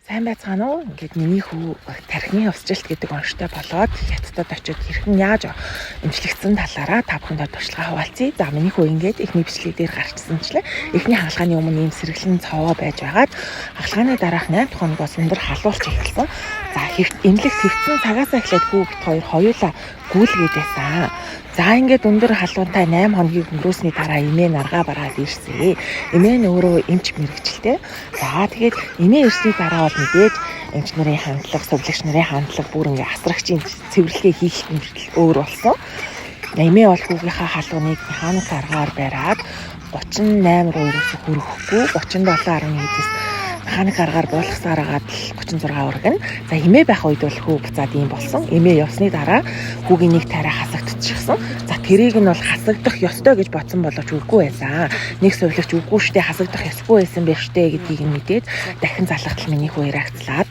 Сайн байцгаана уу? Ингээд миний хүү тархины өвсжилт гэдэг онцтой болоод хятадд очиод хэрхэн яаж эмчлэгдсэн талаараа та бүхэндээ туршлагаа хуваалцъя. За миний хүү ингээд эхний бичлэг дээр гарчсанчлаа. Эхний хаалгааны өмнө ийм сэргэлэн цовоо байж байгаад хаалгааны дараах 8 хоногоос өндөр халуурч эхэлсэн. За эмнэлэгт хэвцэн цагаас эхлээд хүү бит хоёр хоёулаа гүйлгээд байсан. За ингээд өндөр халуунтай 8 хоногийн өнгөрөөсний дараа эмээ наргаа бараад ирсэн. Эмээ нь өөрөө эмч мэрэгчлээ. За тэгээд эмээ ирсний дараа бол мэдээж эмч нарын хандлага, сувлагч нарын хандлага бүр ингээ асрагчийн цэвэрлэгээ хийх мөрдөл өөр болсон. Эмээ бол хүүгийнхаа халууныг механик аргаар бариад 38 руу ерөөсө хүрэхгүй 37.1-ээс механик аргаар буулгасаар агаад 36 өргөн. За эмээ байх үед бол хүү буцаад ийм болсон. Эмээ явсны дараа хүүгийн нэг тарай хасагдчихсан. За тэрийг нь бол хасагдах ёстой гэж бодсон боловч үгүй байсан. Нэг сувлагч үгүй штэ хасагдах ёсгүй байсан байх штэ гэдгийг нь мэдээд дахин залгатал миний хүү реакцлаад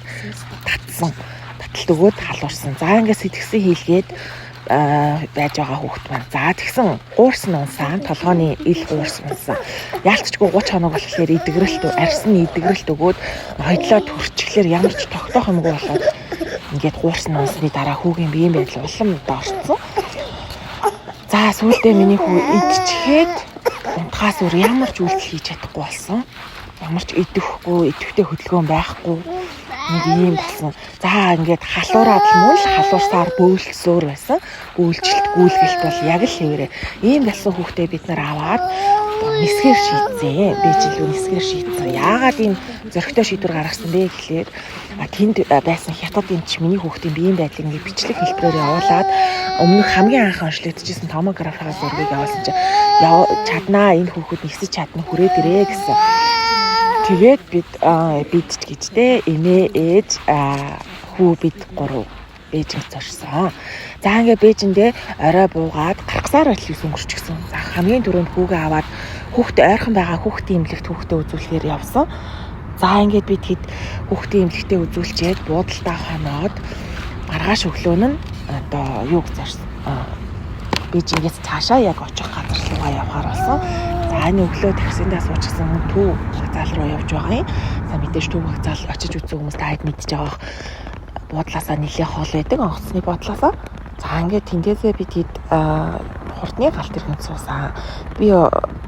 татсан. Таталт өгөөд халуурсан. За ингээд сэтгсэн хийлгээд байж байгаа хүүхэд маань. За тэгсэн уурсан унсаа толгойн ил уурсан унсаа. Яалтчгүй 30 хоног болохоор идэгрэлт арьсан идэгрэлт өгөөд ноёдлоо төрчихлээр ямар ч тогтоох юмгүй болоод ингээд уурсан унсны дараа хүүгийн биеийн байдал улам доорцсон. За сүүлдээ миний хүү идчихээд унтахаас өөр ямар ч үйлдэл хийж чадахгүй болсон. Ямар ч идэхгүй, идэвхтэй хөдөлгөөн байхгүй. Нэг юм болсон. За ингээд халуураад мөн л халуурсаар бөөлсөөр байсан. Гүйлжилт гүйлгэлт бол яг л хэвээрээ. Ийм болсон хүүхдээ бид нар аваад нисгээр шийдсэн. Бээжилүү нисгээр шийдсэн. Яагаад ийм зөрөгтэй шийдвэр гаргасан бэ гэхлээр тэнд байсан хятад эмч миний хүүхдийн биеийн байдлыг ингээд бичлэг хэлбэрээр явуулаад өмнөх хамгийн анх онцлогдчихсэн томографаас зургийг явуулсан чинь чаднаа энэ хүүхэд нисэж чадна хүрээд ирээ гэсэн. Тэгээд бид ч гэжтэй эмээ ээж хүү бид 3 Бээжинг зорсон. За ингээд Бээжиндээ орой буугаад гаргасаар атлис өнгөрчихсөн. За хамгийн түрүүнд хүүгээ аваад хүүхдээ ойрхон байгаа хүүхдийн эмнэлэгт хүүхдээ үзүүлэхээр явсан. За ингээд бид хэд хүүхдийн эмнэлэгтээ үзүүлчихэд буудалтаа хоноод маргааш өглөө нь одоо юу гэж зорсон. Бээжингээс цаашаа яг очих газар руугаа явахаар болсон. За энэ өглөө таксиндаа суучихсан төв вокзал руу явж байгаа юм. За мэдээж төв вокзал очиж үзсэн хүмүүс таад мэдж байгаа буудлаасаа нэлээ хоол байдаг онгоцны буудлаасаа. За ингээд тэндээсээ бид хэд хурдны галт иргэн суусан. Би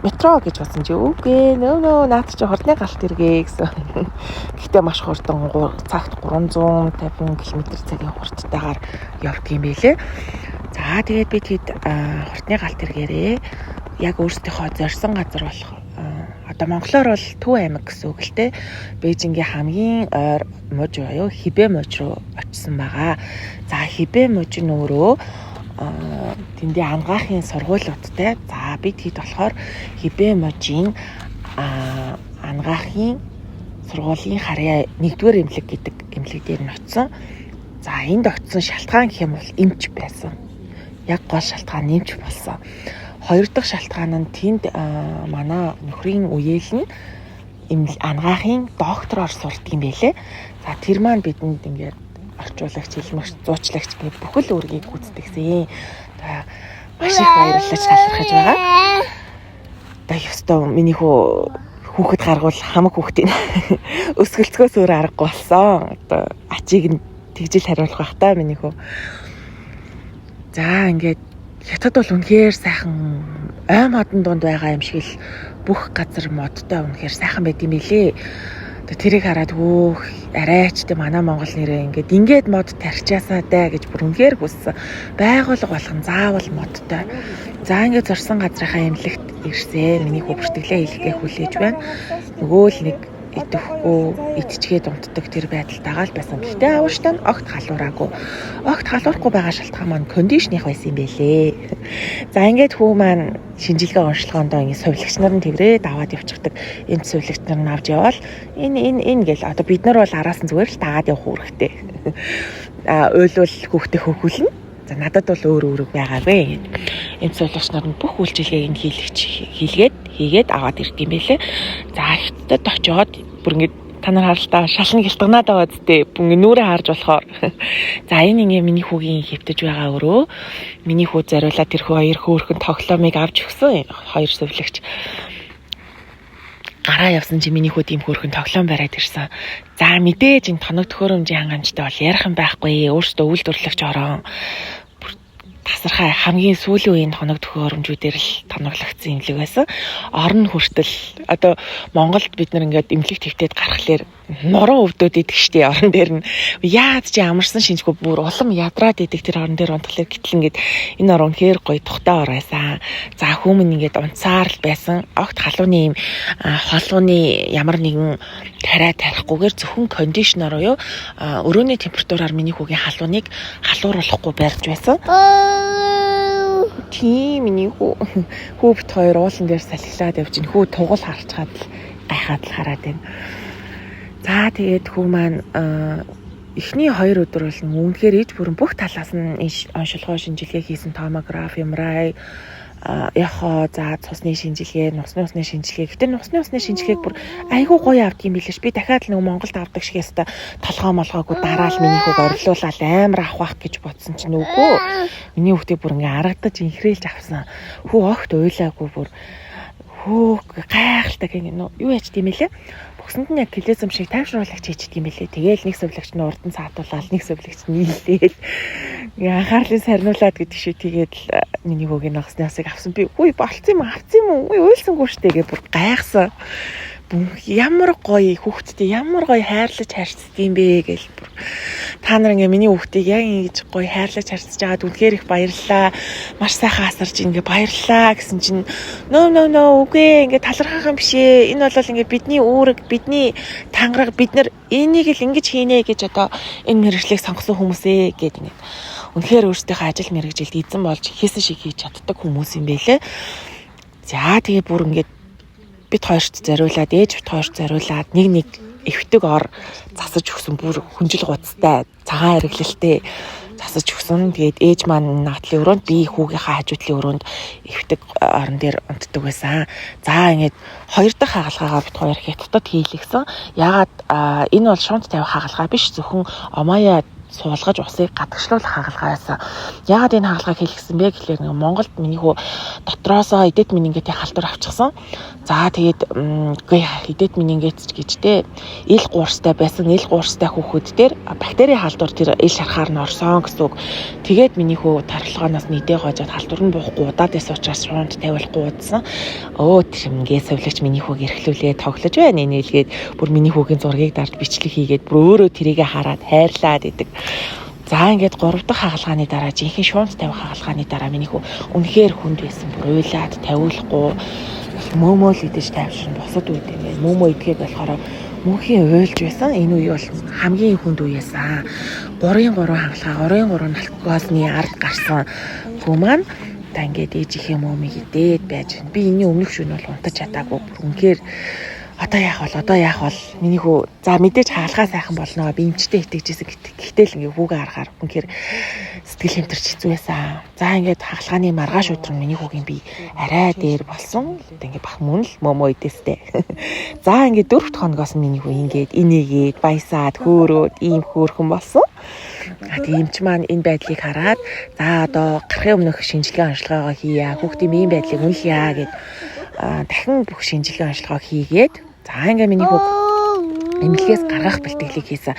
метро гэж бодсон чи үгүй нөө наад чи хурдны галт иргээ гэсэн. Гэхдээ маш хурдан цагт 350 км/цагийн хурдтайгаар явдаг юм байлээ. За тэгээд бид хэд хурдны галт иргээрээ яг өөрсдийнхөө зорьсон газар болох одоо монголоор бол Төв аймаг гэсэн үг л те. Бээжингийн хамгийн ойр мужи буюу Хибэ мужи руу очисон байгаа. За Хибэ мужи нь өөрөө тэндээ ангаахын сургуулиудтай. За бид хэд болохоор Хибэ мужийн ангаахын сургуулийн харьяа 1-р эмнэлэг гэдэг эмнэлэг дээр нь очисон. За энд очисон шалтгаан гэх юм бол эмч байсан. Яг гол шалтгаан эмч болсон. Хоёр дахь шалтгаан нь тэнд манай нөхрийн үеэл нь ангаахын доктороор сурдаг юм байлээ. За тэр маань бидэнд ингээд орчуулагч, хэлмэгч, зуучлагч гэх бүхэл үүргийг гүйцэтгэсэн. Одоо маш их баярлаж талархаж байгаа. Одоо ёстой миний хүүхэд гаргуул хамаг хүүхдийн өсгөлцгөөс өөр аргагүй болсон. Одоо ачийг нь тэгжил хариулах байх та миний хүү. За ингээд хятад бол үнэхээр сайхан ой модон дунд байгаа юм шиг л бүх газар модтой үнэхээр сайхан байд юм билээ. Тэрийг хараад арайч те манай монгол нэрээ ингээд мод тарчаасаа даа гэж бүр үнэхээр хүссэн. Байгуулга болгон заавал модтой. За ингээд зорсон газрынхаа эмнэлэгт ирсэн. Миний хүү бүртгэлээ хэлэхээ хүлээж байна. Нөгөө л нэг идэхгүй идчгээд унтдаг тэр байдалтайгаа л байсан. Гэхдээ авууштай нь огт халуураагүй. Огт халуурахгүй байгаа шалтгаан маань кондишных байсан юм байлээ. За ингээд хүү маань шинжилгээ онцлогоондоо ингэ сувлагч нар нь тэрээд аваад явчихдаг. Энд сувлагч нар нь авч явал энэ гэл одоо бид нар бол араас нь зүгээр л таагаад явах үүрэгтэй. Ойлвол хүүхдээ хөхүүлнэ. За надад бол өөр байгаагүй. Энд сувлагч нар нь бүх үйлчилгээг нь хийгээд аваад ирд юм байлээ. За хятадд очиод бүр ингэ та нар харалтаа шална гэлтгнаад байгаа зү бүр ингэ нүрээ харж болохоор. За энэ ингэ миний хүүгийн хэвтэж байгаа өрөө. Миний хүү зариулаад тэр хоёр хөөрхөн тоглоомыг авч өгсөн. Хоёр сувлагч. гараа явсан чи миний хүү тийм хөөрхөн тоглоом бариад ирсэн. За мэдээж энэ тоног төхөөрөмжийн хангамжтай бол ярих юм байхгүй. Өөртөө үйл дурлагч орон тасархай хамгийн сүүлийн үеийн тоног төхөөрөмжүүдээр л тоноглогдсон имлэг байсан. Орон хүртэл одоо Монголд бид нар ингээд имлэг твтээд гарахлаар нуруу өвдөд идэх штеп орон дээр нь яаж ч амарсан шинжгүй бүр улам ядраад идэх тэр орон дээр унтахлаар гэтэл ингээд энэ орон үнэхээр гоё тухтай ор байсан. За хүмүүс ингээд унцаар л байсан. Огт халууны юм холууны ямар нэгэн тариа тарихгүйгээр зөвхөн кондишнер уу өрөөний температураар миний хүүгийн халууныг халууруулахгүй барьж байсан. Тийм миний хүү бит хоёр уулан дээр салхилаад явж ин хүү тугал харчгаад гайхаад л хараад байна. За тэгээд хүү маань эхний 2 өдөр бол үнэхээр ээж бүрэн бүх талаас нь оншилгоо шинжилгээ хийсэн томограф, MRI яхаа за цусны шинжилгээ, нусны шинжилгээ. Гэтэ нусны шинжилгээг бүр айгүй гоё авдаг юм билээ ш. Би дахиад нэг Монголд авдаг шиг яста толгоо молгоогүй дараал миний хүүг орилуулаад амар авах гэж бодсон чинь үгүй. Миний хүүхдээ бүр ингээ харагдаж инхрээлж авсан. Хүү огт уйлаагүй бүр хөө гайхалтай гэнэ юу яж тийм ээ. Богсонд нь яг клизм шиг тайвшруулагч хийчихдэг юм билээ. Тэгээл нэг сувлагч нь урд нь цаатуулаад нэг сувлагч нь нийлээл. Анхаарлын сарниулаад гэдэг шиг тэгээд миний хүүгийн ногсносыг авсан. Би үгүй болцсон юм авсан юм уу? Уйлсангүй штэ гэ бүр гайхсан. Ямар гоё хүүхдтэй ямар гоё хайрлаж харьцдаг юм бэ гэл бүр та нар ингээ миний хүүхдийг яг ингэж гоё хайрлаж харьцаж байгаад үнэхээр их баярлалаа. Маш сайхан асарч ингээ баярлалаа гэсэн чинь нөө үгүй ингээ талархах юм биш ээ. Энэ бол ингээ бидний үүрэг, бидний тангараг, бид нар энийг л ингэж хийнэ гэж одоо энэ мэргэжлийг сонгосон хүмүүс ээ гэд ингээ үнэхээр өөрсдийнхөө ажил мэргэжилд эзэн болж хийсэн шиг хийж чаддаг хүмүүс юм байлээ. За тэгээ бүр ингээ бит хоёрт зариулаад ээж бит хоёрт зариулаад нэг эвтэг ор засаж өгсөн бүр хүнжил гуцтай цагаан хэрэглэлтэй засаж өгсөн. Тэгээд ээж маань наадлын өрөөнд би хүүгийнхаа хажуудлын өрөөнд эвтэг орон дээр унтдаг байсан. За ингээд 2 дахь хагалгаагаа бит хоёр хятадд хийлгсэн. Ягаад энэ бол шунт тавих хагалгаа биш зөвхөн омоёо суулгаж усыг гадагшлуулах хагалгаа байсан. Яагаад энэ хагалгааг хийлгэсэн бэ гэхлээр Монголд миний хүү дотроосоо эдэт менингитийн халдвар авчихсан. За тэгээд эдэт менингит гэжтэй ил гуурстай байсан ил гуурстай хүүхэд дээр бактерийн халдвар тэр ил шарахаар нь орсон гэсэн үг. Тэгээд миний хүү тархалгаанаас нийтээ гоожоод халдвар нь буухгүй удаад байсан учраас шуунт тавиулахгүй удсан. Тэрмгээ сувлагч миний хүүг эрхлүүлээ тоглож байна нэлгээд бүр миний хүүгийн зургийг дарж бичлэг хийгээд бүр өөрөө тэрийгэ хараад хайрлаад идэг. За ингээд 3 дахь хагалгааны дараа жинхэнэ шуунт тавих хагалгааны дараа миний хүү үнэхээр хүнд байсан бүр уйлаад тавиулахгүй мөөмөл идэж тавьшин босод үед ингээд мөөмөө идгээд болохоор мөнхийн уйлж байсан. Энэ үе бол хамгийн хүнд үеэсэн. 3-3 хагалгаа 3-3 алкогосны ард гарсан хүү маань та ингээд ээжийнхээ мөөмийг идээд байж байна. Би энэ өмнөх шөнө бол унтаж чадаагүй бүр үнэхээр одоо яах бол миний хүү за мэдээж хаалгаа сайхан болно би эмчтэй итгэжсэн гэхдээ л ингээ хүүгээ харахаар үнэхээр сэтгэл хэмтэрч хэцүү байсан. За ингээд хаалгааны маргааш өдөр миний хүүгийн би арай дээр болсон. Ингээ бах мөн л мөмөө идэстэй. За ингээд 4 хоногоос миний хүү ингээд инээгээд баясаад хөөрөөд ийм хөөрхөн болсон. Тэгээд эмч маань энэ байдлыг хараад за одоо гарахын өмнөх шинжилгээ онцлогоогоо хийя. Хүүхдийн ийм байдлыг үнэлъя гэд дахин бүх шинжилгээ онцлогоо хийгээд за ингээ миний хүүг эмнэлгээс гаргах бэлтгэлийг хийсэн.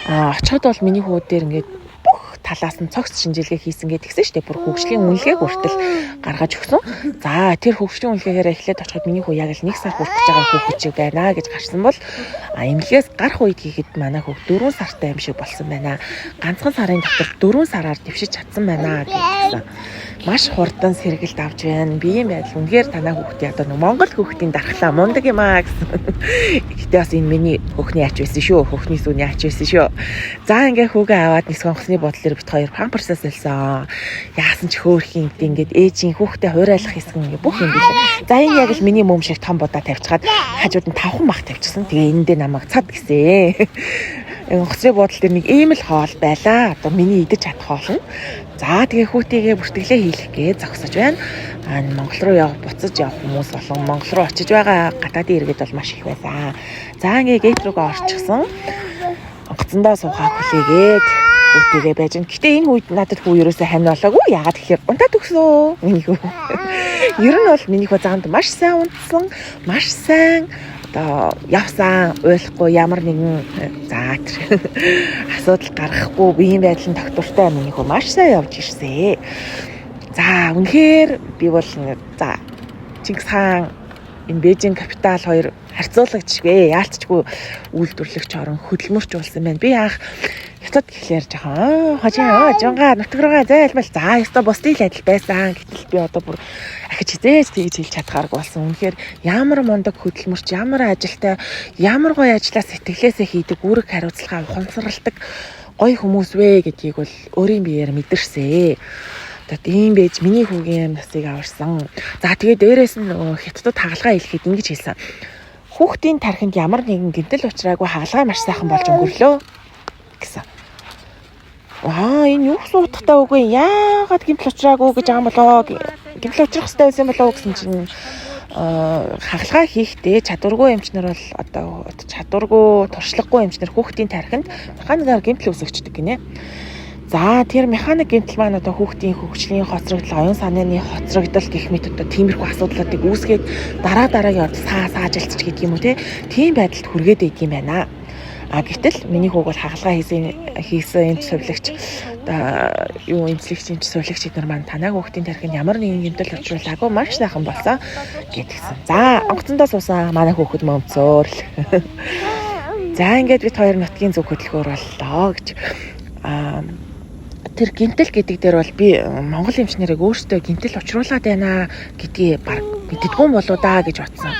Очиход бол миний хүүд дээр ингээд бүх талаас нь цогц шинжилгээ хийсэн гэдгийгсэн шүү дээ. Бүр хөгжлийн үнэлгээг хүртэл гаргаж өгсөн. За тэр хөгжлийн үнэлгээгээр эхлээд очиход миний хүү яг л 1 сар хүрэх гэж байгаа хүүхэд байна гэж гарсан бол эмнэлгээс гарах үед хийхэд манай хүүг 4 сартай юм шиг болсон байна. Ганцхан сарын дотор 4 сараар дэвшиж чадсан байна гэсэн. Маш хурдан сэргэлт авч байна. Би юм байдал үнэхээр танаа хүүхдээ одоо Монгол хүүхдийн дархлаа мундаг юм аа гэсэн. Гэтэ бас энэ миний хөхний ач байсан шүү. Хөхний сүний ач байсан шүү. За ингээ хүүгээ аваад нисэх онгоцны бодлоор бит хоёр памперсаас илсэн. Яасан ч хөөрхийн ингээд ээжийн хүүхдээ хуурайлах хэсэг ингээ бүх юм билээ. За энэ яг л миний мөм шиг том будаа тавьчихад хажууд нь 5 мах тавьчихсан. Тэгээ энэ дээр намайг цад гисэн. Онгоцны бодол дээр нэг ийм л хоол байлаа. Одоо миний идэж чадах хоол нь. За тэгээ хүүтийгээ бүртгэлээ хийлгэх гэж зогсож байна. Монгол руу буцаж явах хүмүүс болон Монгол руу очиж байгаа гадаадын иргэд бол маш их байсан. За ингээ гейт рүүгээ орчихсон. Онгоцондоо суугаад хүлээгээд хүүтийгээ байж гэн. Гэтэ энэ үед надад хүү ерөөсөө хань болоогүй. Яагаад гэхээр унтаад өгсөн. Миний хүү. Ер нь бол миний хүү заамд маш сайн унтсан. Маш сайн одоо явсан ойлгохгүй ямар нэгэн асуудал гаргахгүй биеийн байдлын тогтвортой миний хүү маш сайн явж ирсэн. За үнэхээр би бол Чингис хаан энэ Бээжин капитал хоёр харьцуулагчгүй яалтчгүй үйлдвэрлэгч орон хөдөлмөрч болсон байна. Би анх хятад гэхлээр жоохон жонгаа нутгараа зайлмал ёстой бусдын л адил байсан. Гэтэл би одоо бүр ахиж хизээж тэгж хэлж чадхааргүй болсон. Үнэхээр ямар мундаг хөдөлмөрч, ямар ажилтай, ямар гоё ажлаа сэтгэлээсээ хийдэг, үүрэг хариуцлага ухамсарладаг гоё хүмүүс вэ гэдгийг бол өөрийн биеэр мэдэрсэн. Тийм байж миний хүүгийн насыг аварсан. За тэгээ дээрээс нь хятадд хагалгаа хэлэхэд ингэж хэлсэн. Хүүхдийн тархинд ямар нэгэн гэмтэл учраагүй хагалгаа маш сайхан болж өнгөрлөө гэсэн. Энэ юу суутахтай үгүй яагаад гэмтэл учраагүй гэж байгаа болоо. Гэмтэл учрах хэрэгтэй байсан болоо гэсэн чинь хагалгаа хийхдээ чадваргүй эмчнэр бол одоо чадваргүй туршлагагүй эмчнэр хүүхдийн тархинд механикаар гэмтэл үүсгэждэг гинэ. За тэр механик гэмтэл маань одоо хүүхдийн хөгжлийн хоцрогдол, оюун санааны хоцрогдол гэх мэт одоо тиймэрхүү асуудлуудыг үүсгээд дараагийн орд саажилтч гэдэг юм уу тийм байдалд хүргээд идэг юм байна. Гэтэл миний хүүг бол хагалгаа хийсэн эмч сувлагч эмчилэгч эмч сувлагч эдгээр маань танайг хүүхдийн тархинд ямар нэгэн гэмтэл учруулаагүй маш сайхан болсон гэдгийгсэн. За онгоцондоо суусан манай хүүхэд мөмцөөр л. За ингээд бид хоёр нутгийн зөв хөдөлгөөр боллоо гэж. Тэр гинтэл гэдэг дээр бол би Монгол эмчнэрийг өөрсдөө гинтэл учруулад байна гэдгийг баг мэддэггүй болоо да гэж бодсон.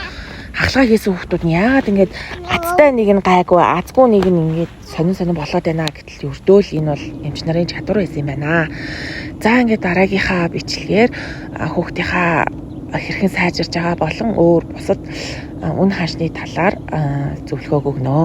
Хагалгаа хийсэн хүмүүс нь яагаад ингэж азтай нэг нь гайгүй, азгүй нэг нь ингэж сонин болоод байна гэтэл өрдөөл энэ бол эмчнэрийн чадвар байсан юм байна. За ингээд дараагийнхаа бичлэгээр хүүхдийнхаа хэрхэн сайжирж байгаа болон өөр бусад үн ханшны талаар зөвлөгөө өгнө.